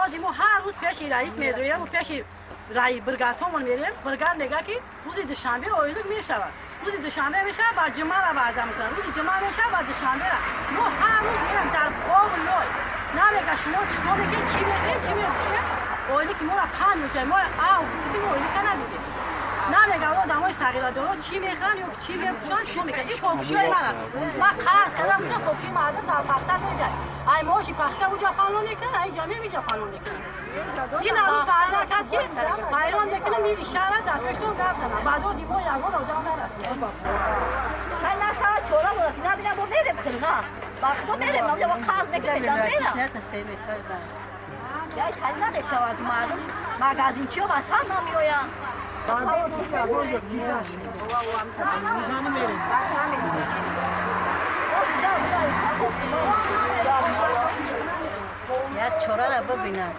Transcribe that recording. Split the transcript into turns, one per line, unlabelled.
بعضی ما هر روز پیش رئیس میدویم و پیش رای برگاتمون میریم. برگات میگه که روز دوشنبه اویلوگ میشود. روز دوشنبه میشه بعد جمعه را بعد میکنن. روز جمعه میشه بعد دوشنبه را. ما هر روز میریم در آب لای. نمیگه شما چیکار میکنید چی میکنید چی میکنید. اویلوگ ما را پان میکنیم. ما چیزی ما اویلوگ ندیدیم. نمیگه او دمای صغیرا دارو چی میخرن یا چی میپوشن شو میگه این خوبشوی من ما خاص کردم که خوبشی مردم در مقطع میجای ای ماشی پخته اونجا خانون میکنه ای جامعه میجا خانون میکنه این هم فردا کرد که حیران میکنه میری شهر در پشتون گرد زنم بعدا دیبا یگون اوجا نرسید
من نه ساعت چورا بود نبینم با میرم کنم وقتا میرم نمیده با قلب میکنم میرم یا تنها بشود مردم مغازین چیو بسان نمیویم
یک چوره را ببینم